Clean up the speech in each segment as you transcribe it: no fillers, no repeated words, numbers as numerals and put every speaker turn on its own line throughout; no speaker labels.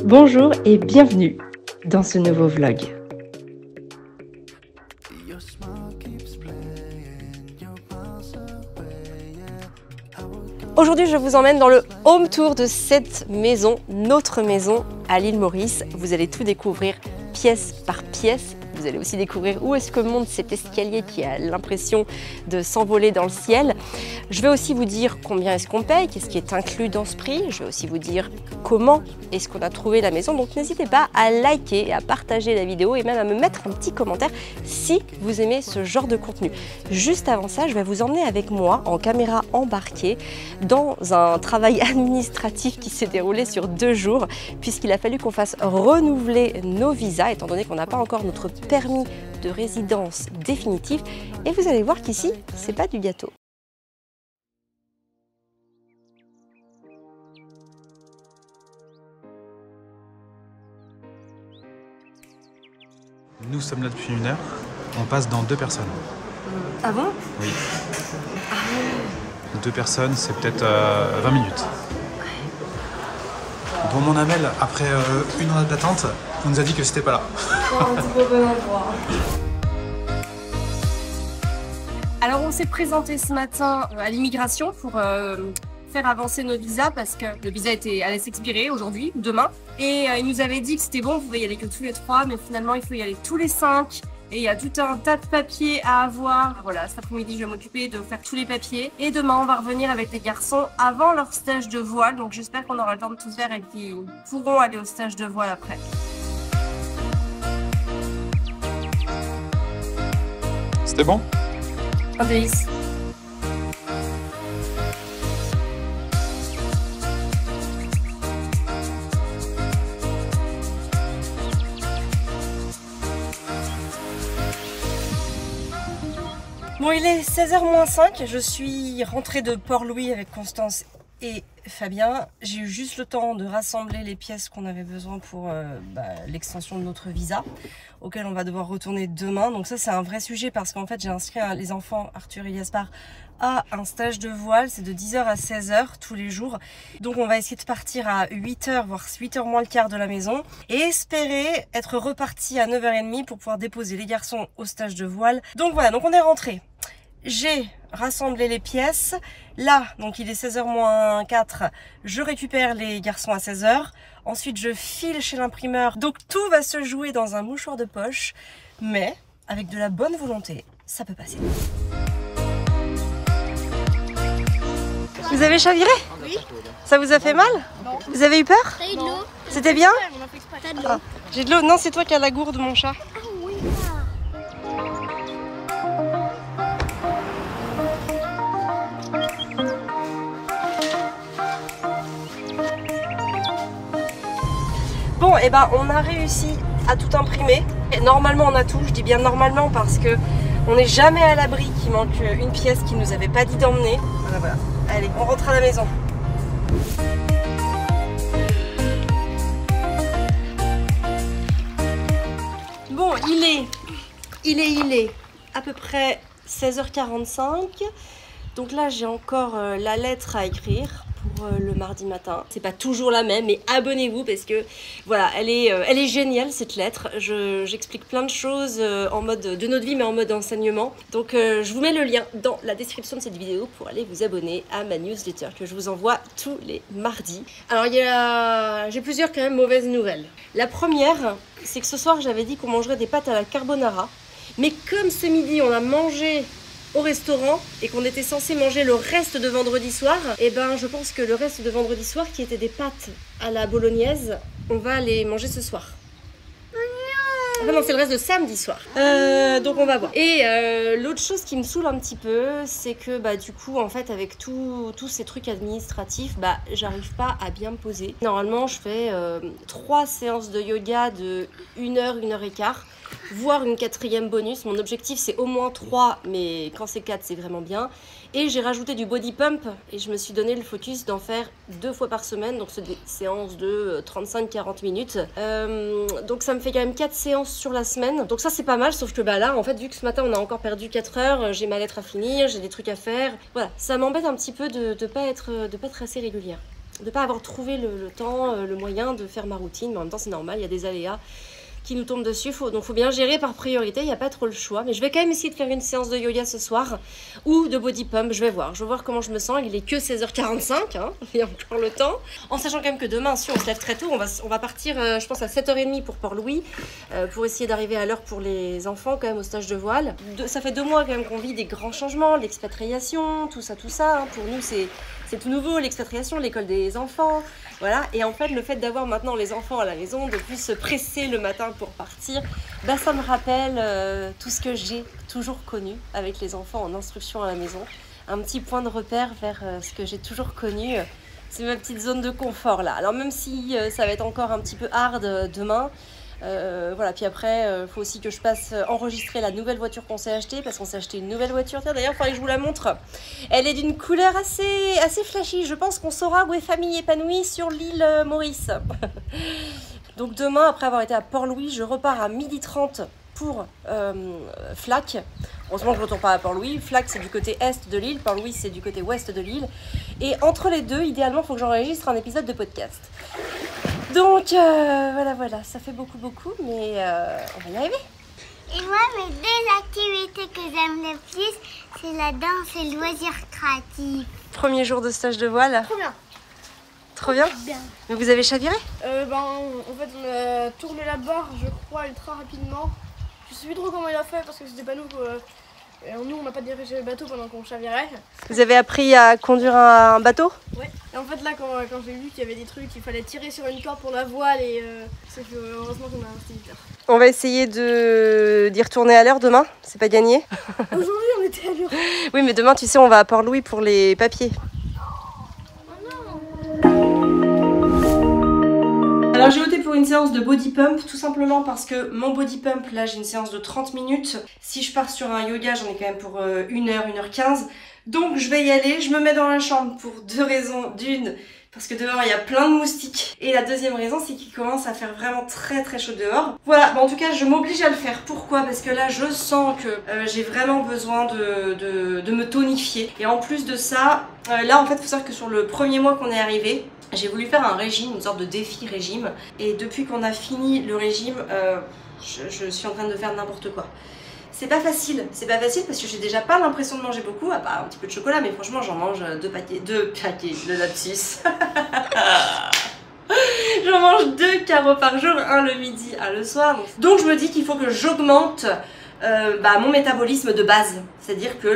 Bonjour et bienvenue dans ce nouveau vlog.
Aujourd'hui, je vous emmène dans le home tour de cette maison, notre maison à l'île Maurice. Vous allez tout découvrir pièce par pièce. Vous allez aussi découvrir où est-ce que monte cet escalier qui a l'impression de s'envoler dans le ciel. Je vais aussi vous dire combien est-ce qu'on paye, qu'est-ce qui est inclus dans ce prix. Je vais aussi vous dire comment est-ce qu'on a trouvé la maison. Donc n'hésitez pas à liker, à partager la vidéo et même à me mettre un petit commentaire si vous aimez ce genre de contenu. Juste avant ça, je vais vous emmener avec moi en caméra embarquée dans un travail administratif qui s'est déroulé sur 2 jours puisqu'il a fallu qu'on fasse renouveler nos visas étant donné qu'on n'a pas encore notre permis de résidence définitif. Et vous allez voir qu'ici, c'est pas du gâteau.
Nous sommes là depuis 1 heure, on passe dans 2 personnes.
Ah bon?
Oui. 2 personnes, c'est peut-être 20 minutes. Bon, mon Amel, après 1 heure d'attente, on nous a dit que c'était pas là.
Alors on s'est présenté ce matin à l'immigration pour faire avancer nos visas parce que le visa allait s'expirer aujourd'hui ou demain. Et ils nous avaient dit que c'était bon, vous pouvez y aller que tous les 3, mais finalement il faut y aller tous les 5. Et il y a tout un tas de papiers à avoir. Voilà, cet après-midi, je vais m'occuper de faire tous les papiers. Et demain, on va revenir avec les garçons avant leur stage de voile. Donc j'espère qu'on aura le temps de tout faire et qu'ils pourront aller au stage de voile après.
C'était bon?
Un délice. Bon, il est 16h-5, je suis rentrée de Port-Louis avec Constance et Fabien. J'ai eu juste le temps de rassembler les pièces qu'on avait besoin pour l'extension de notre visa, auquel on va devoir retourner demain. Donc ça, c'est un vrai sujet parce qu'en fait, j'ai inscrit les enfants, Arthur et Gaspard, à un stage de voile. C'est de 10h à 16h tous les jours. Donc on va essayer de partir à 8h, voire 8h moins le quart de la maison et espérer être reparti à 9h30 pour pouvoir déposer les garçons au stage de voile. Donc voilà, donc on est rentré. J'ai rassemblé les pièces. Là, donc il est 16h-4, je récupère les garçons à 16h. Ensuite, je file chez l'imprimeur. Donc tout va se jouer dans un mouchoir de poche. Mais avec de la bonne volonté, ça peut passer. Vous avez chaviré?
Oui.
Ça vous a fait mal?
Non.
Vous avez eu peur?
T'as eu de l'eau?
C'était bien?
T'as de l'eau?
Ah, j'ai de l'eau. Non, c'est toi qui as la gourde, mon chat.
Ah oui.
Bon, et ben on a réussi à tout imprimer. Et normalement on a tout, je dis bien normalement parce que on n'est jamais à l'abri qu'il manque une pièce qu'il nous avait pas dit d'emmener. Voilà, voilà. Allez, on rentre à la maison. Bon, il est à peu près 16h45. Donc là j'ai encore la lettre à écrire pour le mardi matin. C'est pas toujours la même, mais abonnez-vous parce que voilà, elle est géniale cette lettre. J'explique plein de choses en mode de notre vie, mais en mode enseignement. Donc je vous mets le lien dans la description de cette vidéo pour aller vous abonner à ma newsletter que je vous envoie tous les mardis. Alors j'ai plusieurs quand même mauvaises nouvelles. La première, c'est que ce soir j'avais dit qu'on mangerait des pâtes à la carbonara, mais comme ce midi on a mangé au restaurant et qu'on était censé manger le reste de vendredi soir, et ben je pense que le reste de vendredi soir qui était des pâtes à la bolognaise, on va les manger ce soir. Enfin non, c'est le reste de samedi soir. Donc on va voir. Et l'autre chose qui me saoule un petit peu, c'est que bah du coup en fait avec tous ces trucs administratifs, bah j'arrive pas à bien me poser. Normalement je fais 3 séances de yoga de 1 heure, 1 heure et quart. Voire une 4e bonus. Mon objectif c'est au moins 3, mais quand c'est 4 c'est vraiment bien. Et j'ai rajouté du body pump et je me suis donné le focus d'en faire 2 fois par semaine. Donc c'est des séances de 35-40 minutes. Donc ça me fait quand même 4 séances sur la semaine. Donc ça c'est pas mal, sauf que bah là en fait vu que ce matin on a encore perdu 4 heures, j'ai ma lettre à finir, j'ai des trucs à faire. Voilà, ça m'embête un petit peu de pas être assez régulière. de pas avoir trouvé le temps, le moyen de faire ma routine. Mais en même temps, c'est normal, il y a des aléas qui nous tombent dessus. Donc, faut bien gérer par priorité. Il n'y a pas trop le choix. Mais je vais quand même essayer de faire une séance de yoga ce soir ou de body pump. Je vais voir comment je me sens. Il est que 16h45. Hein. Il y a encore le temps. En sachant quand même que demain, si on se lève très tôt, on va partir, je pense, à 7h30 pour Port-Louis pour essayer d'arriver à l'heure pour les enfants, quand même, au stage de voile. Ça fait 2 mois quand même qu'on vit des grands changements, l'expatriation, tout ça. Hein. Pour nous, c'est tout nouveau, l'expatriation, l'école des enfants. Voilà, et en fait, le fait d'avoir maintenant les enfants à la maison, de plus se presser le matin pour partir, bah, ça me rappelle tout ce que j'ai toujours connu avec les enfants en instruction à la maison. Un petit point de repère vers ce que j'ai toujours connu. C'est ma petite zone de confort là. Alors même si ça va être encore un petit peu hard demain, voilà, puis après, faut aussi que je passe enregistrer la nouvelle voiture qu'on s'est achetée, parce qu'on s'est acheté une nouvelle voiture. Tiens, d'ailleurs, il faudrait que je vous la montre. Elle est d'une couleur assez flashy. Je pense qu'on saura où est famille épanouie sur l'île Maurice. Donc demain, après avoir été à Port-Louis, je repars à 12h30 pour Flac. Heureusement que je ne retourne pas à Port-Louis. Flac, c'est du côté est de l'île. Port-Louis, c'est du côté ouest de l'île. Et entre les deux, idéalement, il faut que j'enregistre un épisode de podcast. Donc voilà, ça fait beaucoup, mais on va y arriver.
Et moi, mes 2 activités que j'aime le plus, c'est la danse et le loisir créatif.
Premier jour de stage de voile.
Trop bien.
Trop bien. Mais vous avez chaviré?
En fait, on a tourné la barre, je crois, ultra rapidement. Je sais plus trop comment il a fait parce que c'était pas nous. Nous, on n'a pas dirigé le bateau pendant qu'on chavirait.
Vous avez appris à conduire un bateau?
Ouais. Et en fait, là, quand j'ai vu qu'il y avait des trucs, il fallait tirer sur une corde pour la voile et c'est que heureusement qu'on a un instituteur.
On va essayer d'y retourner à l'heure demain, c'est pas gagné.
Aujourd'hui, on était à l'heure.
Oui, mais demain, tu sais, on va à Port-Louis pour les papiers. Alors j'ai opté pour une séance de body pump tout simplement parce que mon body pump, là j'ai une séance de 30 minutes. Si je pars sur un yoga, j'en ai quand même pour 1h, 1h15. Donc je vais y aller, je me mets dans la chambre pour 2 raisons. D'une, parce que dehors il y a plein de moustiques. Et la deuxième raison, c'est qu'il commence à faire vraiment très chaud dehors. Voilà, en tout cas je m'oblige à le faire. Pourquoi? Parce que là je sens que j'ai vraiment besoin de me tonifier. Et en plus de ça, là en fait il faut savoir que sur le premier mois qu'on est arrivé, j'ai voulu faire un régime, une sorte de défi régime. Et depuis qu'on a fini le régime, je suis en train de faire n'importe quoi. C'est pas facile parce que j'ai déjà pas l'impression de manger beaucoup, à part un petit peu de chocolat, mais franchement j'en mange 2 paquets de lapsus. J'en mange 2 carreaux par jour, un le midi, un le soir. Donc je me dis qu'il faut que j'augmente mon métabolisme de base, c'est-à-dire que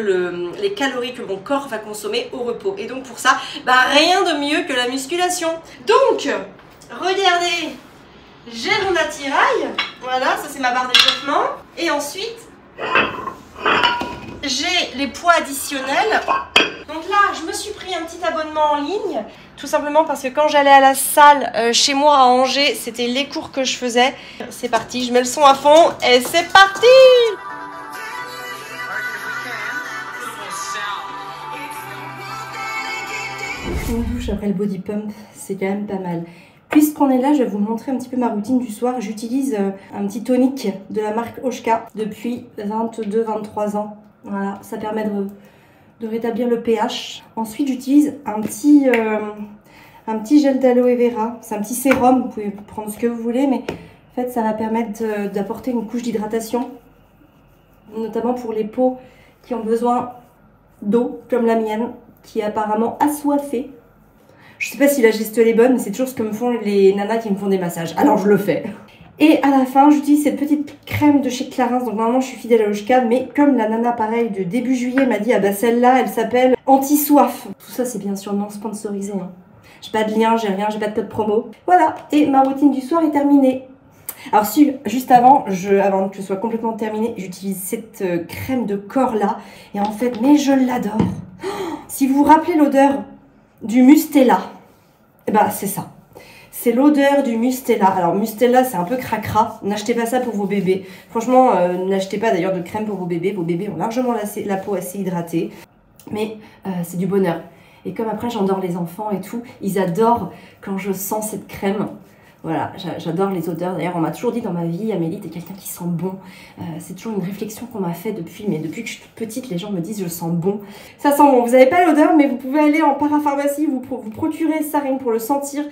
les calories que mon corps va consommer au repos. Et donc pour ça, rien de mieux que la musculation. Donc, regardez, j'ai mon attirail, voilà, ça c'est ma barre d'échauffement. Et ensuite, j'ai les poids additionnels. Donc là, je me suis pris un petit abonnement en ligne, tout simplement parce que quand j'allais à la salle chez moi à Angers, c'était les cours que je faisais. C'est parti, je mets le son à fond et c'est parti! Une douche après le body pump, c'est quand même pas mal. Puisqu'on est là, je vais vous montrer un petit peu ma routine du soir. J'utilise un petit tonique de la marque Oshka depuis 22-23 ans. Voilà, ça permet de rétablir le pH. Ensuite, j'utilise un petit gel d'aloe vera. C'est un petit sérum, vous pouvez prendre ce que vous voulez, mais en fait, ça va permettre d'apporter une couche d'hydratation, notamment pour les peaux qui ont besoin d'eau, comme la mienne, qui est apparemment assoiffée. Je sais pas si la gestuelle est bonne, mais c'est toujours ce que me font les nanas qui me font des massages. Alors je le fais. Et à la fin, j'utilise cette petite crème de chez Clarins. Donc normalement, je suis fidèle à Oshka, mais comme la nana, pareil, de début juillet m'a dit, ah bah celle-là, elle s'appelle Anti-Soif. Tout ça, c'est bien sûr non sponsorisé. Hein. J'ai pas de lien, j'ai rien, j'ai pas de code promo. Voilà, et ma routine du soir est terminée. Alors si, juste avant que je sois complètement terminée, j'utilise cette crème de corps là. Et en fait, mais je l'adore. Oh, si vous vous rappelez l'odeur du Mustela, eh ben c'est ça. C'est l'odeur du Mustela. Alors Mustela, c'est un peu cracra. N'achetez pas ça pour vos bébés. Franchement, n'achetez pas d'ailleurs de crème pour vos bébés. Vos bébés ont largement la peau assez hydratée. Mais c'est du bonheur. Et comme après j'endors les enfants et tout, ils adorent quand je sens cette crème. Voilà, j'adore les odeurs. D'ailleurs, on m'a toujours dit dans ma vie, Amélie, t'es quelqu'un qui sent bon. C'est toujours une réflexion qu'on m'a fait depuis que je suis toute petite, les gens me disent je sens bon. Ça sent bon, vous n'avez pas l'odeur, mais vous pouvez aller en parapharmacie, vous procurer ça rien que pour le sentir.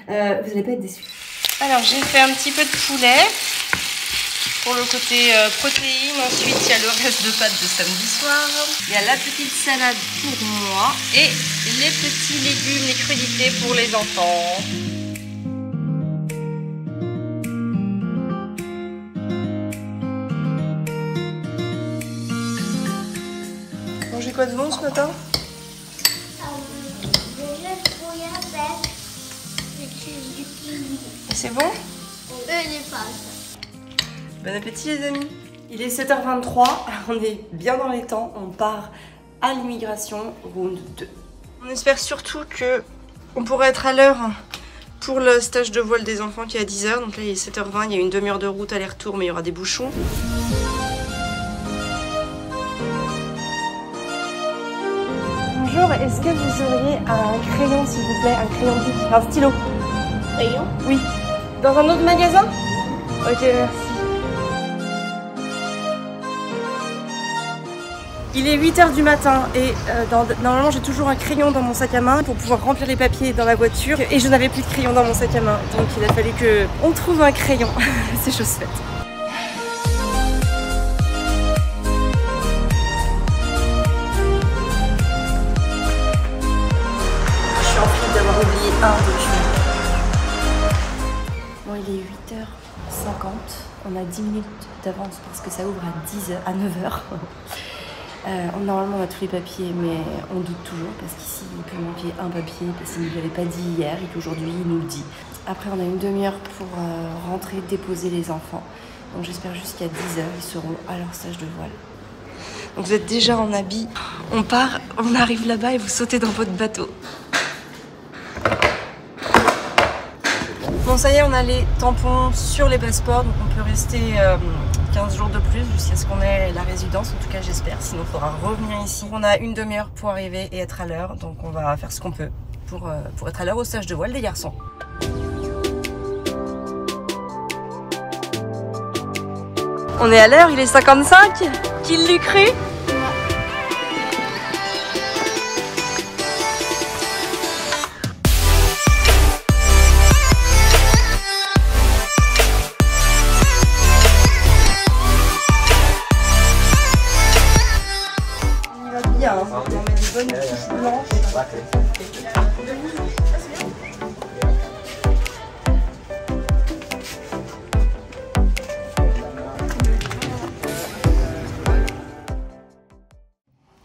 Vous n'allez pas être déçus. Alors, j'ai fait un petit peu de poulet pour le côté protéines. Ensuite, il y a le reste de pâtes de samedi soir. Il y a la petite salade pour moi et les petits légumes, les crudités pour les enfants. Mangez quoi de bon ce matin? C'est bon?
Les pâtes.
Bon appétit les amis. Il est 7h23, on est bien dans les temps, on part à l'immigration, round 2. On espère surtout que on pourra être à l'heure pour le stage de voile des enfants qui est à 10h. Donc là il est 7h20, il y a une demi-heure de route aller-retour mais il y aura des bouchons. Bonjour, est-ce que vous auriez un crayon s'il vous plaît, un crayon bic, un stylo?
Crayon?
Oui. Dans un autre magasin? Ok, merci. Il est 8h du matin et normalement j'ai toujours un crayon dans mon sac à main pour pouvoir remplir les papiers dans la voiture et je n'avais plus de crayon dans mon sac à main. Donc il a fallu qu'on trouve un crayon. C'est chose faite. Je suis en train d'avoir oublié un document. Bon, il est 8h50, on a 10 minutes d'avance parce que ça ouvre à 9h. Normalement on a tous les papiers mais on doute toujours parce qu'ici il peut manquer un papier parce qu'il ne l'avait pas dit hier et qu'aujourd'hui il nous le dit. Après on a une demi-heure pour rentrer, déposer les enfants. Donc j'espère jusqu'à 10h ils seront à leur stage de voile. Donc vous êtes déjà en habit, on part, on arrive là-bas et vous sautez dans votre bateau. Bon ça y est, on a les tampons sur les passeports, donc on peut rester 15 jours de plus jusqu'à ce qu'on ait la résidence, en tout cas j'espère, sinon il faudra revenir ici. On a une demi-heure pour arriver et être à l'heure, donc on va faire ce qu'on peut pour être à l'heure au stage de voile des garçons. On est à l'heure, il est 55, qui l'eût cru? On met des bonnes touches blanches.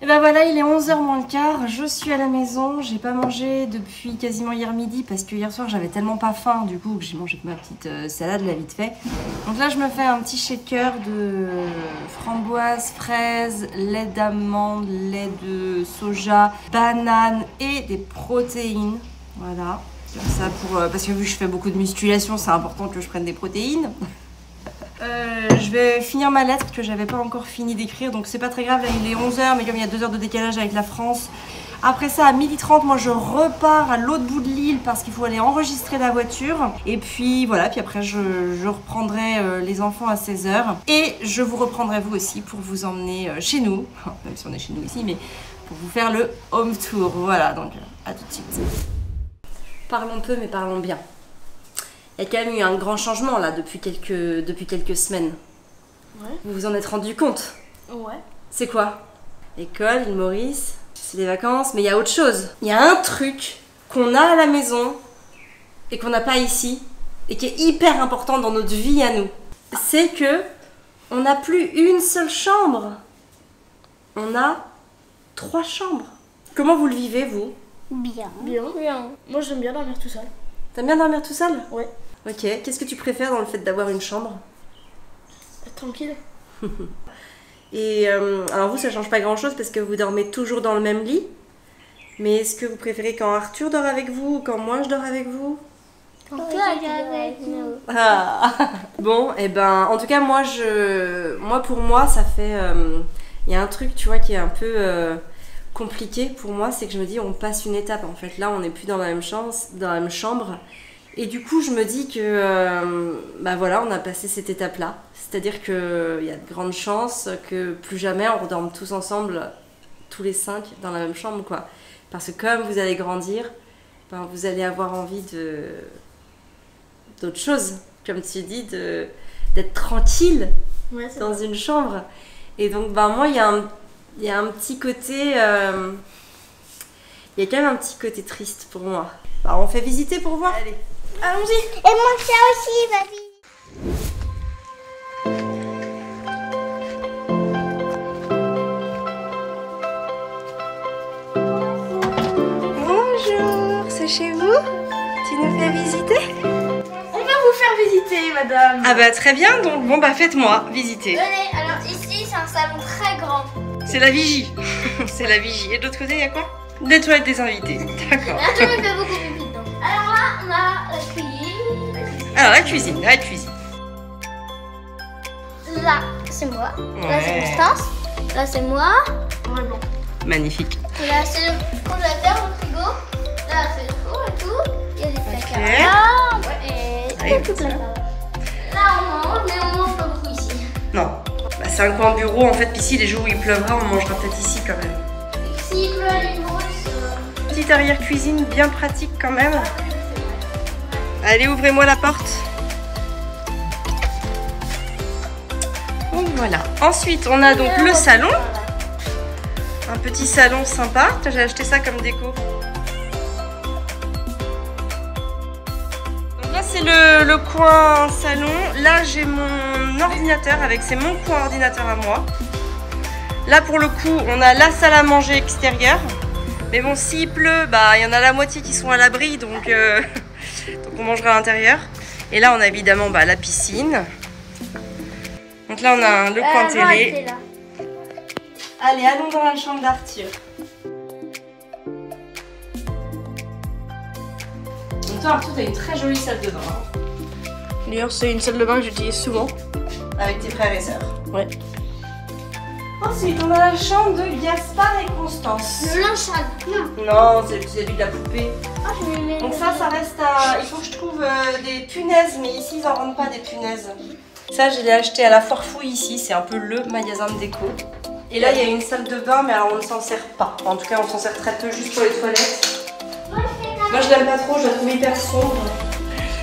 Et ben voilà, il est 11h moins le quart, je suis à la maison, j'ai pas mangé depuis quasiment hier midi parce que hier soir j'avais tellement pas faim du coup que j'ai mangé ma petite salade là vite fait. Donc là je me fais un petit shaker de framboise, fraises, lait d'amande, lait de soja, banane et des protéines. Voilà, comme ça parce que vu que je fais beaucoup de musculation, c'est important que je prenne des protéines. Je vais finir ma lettre que j'avais pas encore fini d'écrire, donc c'est pas très grave, là il est 11h, mais comme il y a 2 heures de décalage avec la France. Après ça, à 12h30, moi je repars à l'autre bout de l'île parce qu'il faut aller enregistrer la voiture. Et puis voilà, puis après je reprendrai les enfants à 16h. Et je vous reprendrai vous aussi pour vous emmener chez nous, même si on est chez nous ici, mais pour vous faire le home tour. Voilà, donc à tout de suite. Parlons peu, mais parlons bien. Il y a quand même eu un grand changement là depuis quelques semaines.
Ouais.
Vous vous en êtes rendu compte?
Ouais.
C'est quoi? L'école, l'île Maurice, c'est les vacances, mais il y a autre chose. Il y a un truc qu'on a à la maison et qu'on n'a pas ici et qui est hyper important dans notre vie à nous. C'est que on n'a plus une seule chambre. On a 3 chambres. Comment vous le vivez vous?
Bien.
Bien. Moi j'aime bien dormir tout seul.
T'aimes bien dormir tout seul?
Ouais.
Ok, qu'est-ce que tu préfères dans le fait d'avoir une chambre?
Être tranquille.
Et alors vous, ça change pas grand-chose parce que vous dormez toujours dans le même lit. Mais est-ce que vous préférez quand Arthur dort avec vous ou quand moi je dors avec vous?
Quand toi, tu dors avec nous.
Ah. Bon, et ben, en tout cas, moi pour moi, ça fait... Il y a un truc, tu vois, qui est un peu compliqué pour moi, c'est que je me dis, on passe une étape. En fait, là, on n'est plus dans la même chambre. Et du coup, je me dis que bah voilà, on a passé cette étape-là. C'est-à-dire qu'il y a de grandes chances que plus jamais on redorme tous ensemble, tous les 5 dans la même chambre, quoi. Parce que comme vous allez grandir, ben, vous allez avoir envie d'autre chose, comme tu dis, d'être tranquille dans une chambre. Et donc, ben, moi, il y a un petit côté... il y a quand même un petit côté triste pour moi. Ben, on fait visiter pour voir.
Allez.
Allons-y.
Et moi, ça aussi, papy.
Bonjour, c'est chez vous? Tu nous fais visiter?
On va vous faire visiter, madame.
Ah bah très bien, donc bon bah faites-moi visiter.
Tenez, alors ici, c'est un salon très grand.
C'est la vigie. C'est la vigie. Et de l'autre côté, il y a quoi? Les toilettes des invités. D'accord.
Là, tout le monde fait beaucoup pipi dedans. Alors là, on a la cuisine.
Alors la cuisine, la cuisine.
Là, c'est moi. Là, c'est
Ouais.
Constance. Là, c'est moi.
Ouais, bon.
Magnifique.
Et là, c'est le congélateur, le frigo. Là, c'est le four et tout. Il y a des placards
Ok.
là. Et
Ouais,
tout le placard. Là, on mange, mais on mange pas beaucoup ici.
Non. Bah, c'est un coin bureau en fait. Puis ici, les jours où il pleuvra, on mangera peut-être ici quand même.
S'il pleut à l'île Maurice,
Petite arrière-cuisine bien pratique quand même. Allez, ouvrez-moi la porte. Donc voilà. Ensuite, on a donc le salon. Un petit salon sympa. J'ai acheté ça comme déco. Donc là, c'est le coin salon. Là, j'ai mon ordinateur c'est mon coin ordinateur à moi. Là, pour le coup, on a la salle à manger extérieure. Mais bon, s'il pleut, bah, il y en a la moitié qui sont à l'abri, donc on mangera à l'intérieur. Et là, on a évidemment bah, la piscine. Donc là, on a le coin télé.
Là.
Allez, allons dans la chambre d'Arthur. Donc toi, Arthur, t'as une très jolie salle de bain. Hein,
D'ailleurs, c'est une salle de bain que j'utilise souvent.
avec tes frères et sœurs.
Ouais.
Ensuite, on a la chambre de Gaspard et Constance.
Le linge sale. Non.
Non, c'est celui de la poupée.
Ah, je vais mettre.
Donc ça reste à... Il faut que je trouve des punaises, mais ici, ils n'en vendent pas des punaises. Ça, je l'ai acheté à la Foire Fouille ici. C'est un peu le magasin de déco. Et là, il y a une salle de bain, mais alors on ne s'en sert pas. En tout cas, on s'en sert très peu, juste pour les toilettes. Moi, je l'aime pas trop, je la trouve hyper sombre.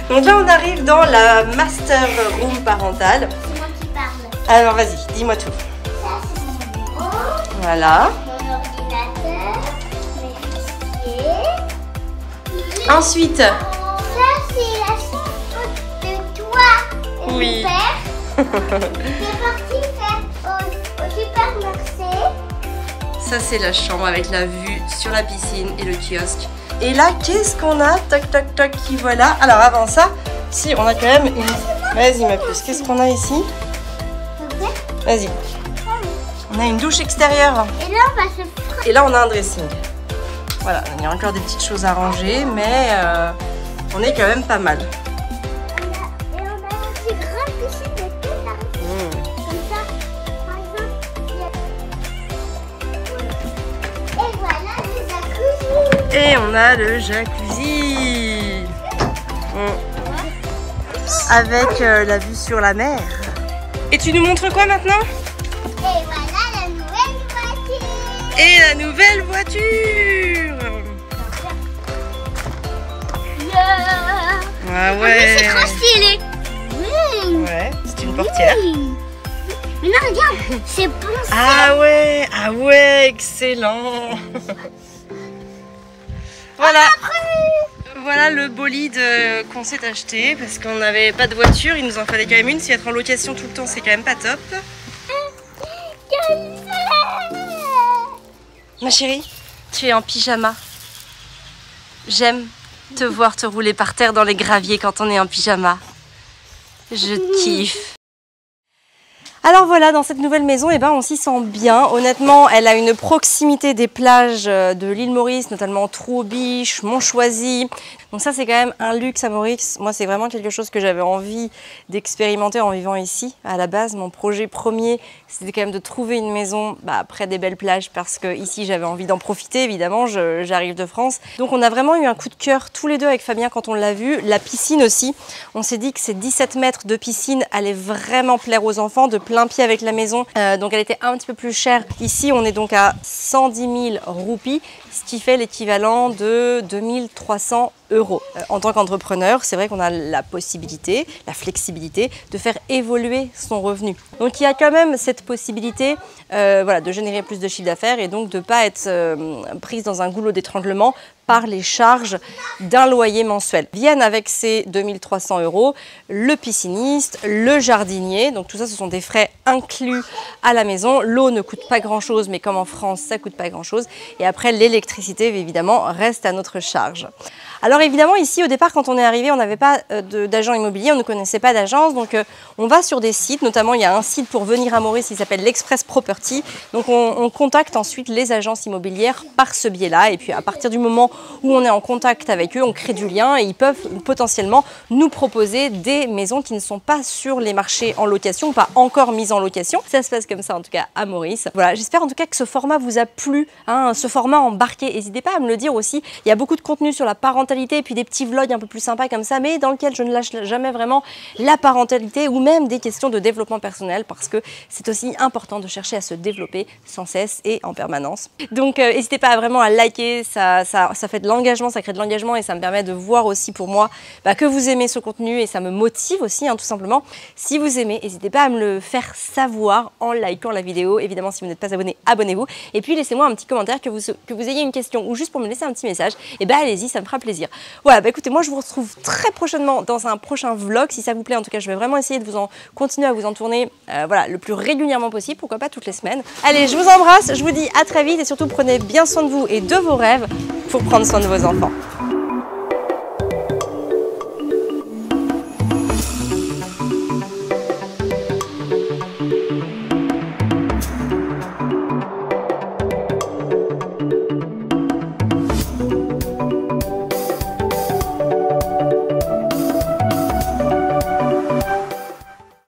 Donc là, on arrive dans la master room parentale.
C'est moi qui parle.
Alors, vas-y, dis-moi tout.
Ça, c'est mon bureau,
Voilà.
mon ordinateur, mes fichiers.
Ensuite,
Ça, c'est la chambre de toi et
Oui.
mon père. C'est parti faire au supermarché.
ça, c'est la chambre avec la vue sur la piscine et le kiosque. Et là, qu'est-ce qu'on a? Toc, toc, toc, qui voilà. Alors, avant ça, si, on a quand même une... Vas-y, ma puce, qu'est-ce qu'on a ici?
Ok.
Vas-y. On a une douche extérieure.
Et là, on va se
Et là, on a un dressing. Voilà, il y a encore des petites choses à ranger, mais on est quand même pas mal.
Et on a une petite grande piscine de tout là. Comme ça, par exemple, il y a... Et voilà le jacuzzi.
Et on a le jacuzzi. Avec la vue sur la mer. Et tu nous montres quoi maintenant?
Et voilà la nouvelle voiture.
Et la nouvelle voiture. Ah ouais.
C'est trop stylé.
Ouais, c'est une portière.
Mais non, regarde, c'est bon ça.
Ah ouais, excellent. Voilà. Voilà le bolide qu'on s'est acheté parce qu'on n'avait pas de voiture, il nous en fallait quand même une. Si être en location tout le temps, c'est quand même pas top. Ma chérie, tu es en pyjama. J'aime te voir te rouler par terre dans les graviers quand on est en pyjama. Je kiffe. Alors voilà, dans cette nouvelle maison, eh ben, on s'y sent bien. Honnêtement, elle a une proximité des plages de l'île Maurice, notamment Trou-aux-Biches, Montchoisy. Donc ça c'est quand même un luxe à Maurice. Moi c'est vraiment quelque chose que j'avais envie d'expérimenter en vivant ici. À la base mon projet premier c'était quand même de trouver une maison près des belles plages parce que ici j'avais envie d'en profiter évidemment, j'arrive de France. Donc on a vraiment eu un coup de cœur tous les deux avec Fabien quand on l'a vu. La piscine aussi, on s'est dit que ces 17 mètres de piscine allaient vraiment plaire aux enfants, de plein pied avec la maison. Donc elle était un petit peu plus chère. Ici on est donc à 110 000 roupies, ce qui fait l'équivalent de 2300 €. En tant qu'entrepreneur, c'est vrai qu'on a la possibilité, la flexibilité de faire évoluer son revenu. Donc il y a quand même cette possibilité de générer plus de chiffre d'affaires et donc de ne pas être prise dans un goulot d'étranglement par les charges d'un loyer mensuel. Viennent avec ces 2300 € le pisciniste, le jardinier, donc tout ça ce sont des frais inclus à la maison. L'eau ne coûte pas grand chose, mais comme en France ça coûte pas grand chose. Et après l'électricité évidemment reste à notre charge. Alors évidemment ici au départ quand on est arrivé on n'avait pas d'agent immobilier, on ne connaissait pas d'agence, donc on va sur des sites, notamment il y a un site pour venir à Maurice qui s'appelle l'Express Property, donc on contacte ensuite les agences immobilières par ce biais-là et puis à partir du moment où on est en contact avec eux, on crée du lien et ils peuvent potentiellement nous proposer des maisons qui ne sont pas sur les marchés en location, pas encore mises en location. Ça se passe comme ça en tout cas à Maurice. Voilà, j'espère en tout cas que ce format vous a plu, ce format embarqué. N'hésitez pas à me le dire aussi, il y a beaucoup de contenu sur la parentalité et puis des petits vlogs un peu plus sympas comme ça, mais dans lequel je ne lâche jamais vraiment la parentalité ou même des questions de développement personnel parce que c'est aussi important de chercher à se développer sans cesse et en permanence. Donc n'hésitez pas vraiment à liker, ça fait de l'engagement, ça crée de l'engagement et ça me permet de voir aussi pour moi que vous aimez ce contenu et ça me motive aussi tout simplement. Si vous aimez, n'hésitez pas à me le faire savoir en likant la vidéo. Évidemment si vous n'êtes pas abonné, abonnez-vous et puis laissez-moi un petit commentaire que vous ayez une question ou juste pour me laisser un petit message, et allez-y, ça me fera plaisir. Voilà, écoutez, moi je vous retrouve très prochainement dans un prochain vlog. Si ça vous plaît, en tout cas, je vais vraiment essayer de continuer à vous en tourner le plus régulièrement possible, pourquoi pas toutes les semaines. Allez, je vous embrasse, je vous dis à très vite et surtout prenez bien soin de vous et de vos rêves pour prendre soin de vos enfants.